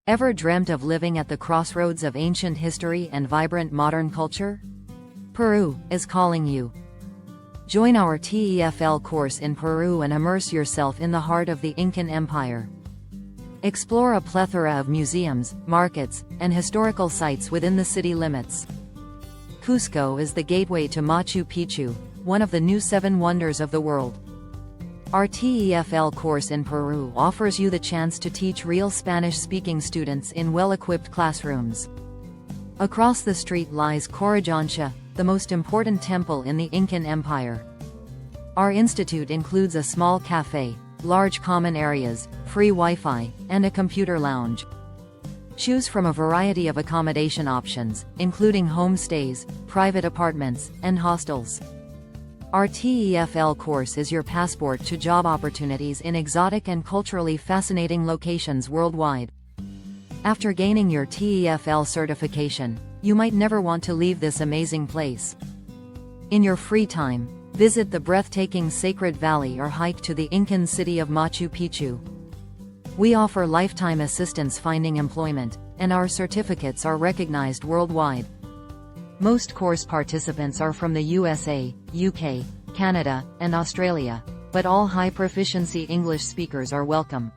Ever dreamt of living at the crossroads of ancient history and vibrant modern culture? Peru is calling you. Join our TEFL course in Peru and immerse yourself in the heart of the Incan Empire. Explore a plethora of museums, markets, and historical sites within the city limits. Cusco is the gateway to Machu Picchu, one of the new 7 wonders of the world. Our TEFL course in Peru offers you the chance to teach real Spanish-speaking students in well-equipped classrooms. Across the street lies Corijancha, the most important temple in the Incan Empire. Our institute includes a small cafe, large common areas, free Wi-Fi, and a computer lounge. Choose from a variety of accommodation options, including homestays, private apartments, and hostels. Our TEFL course is your passport to job opportunities in exotic and culturally fascinating locations worldwide. After gaining your TEFL certification, you might never want to leave this amazing place. In your free time, visit the breathtaking Sacred Valley or hike to the Incan city of Machu Picchu. We offer lifetime assistance finding employment, and our certificates are recognized worldwide. Most course participants are from the USA, UK, Canada, and Australia, but all high-proficiency English speakers are welcome.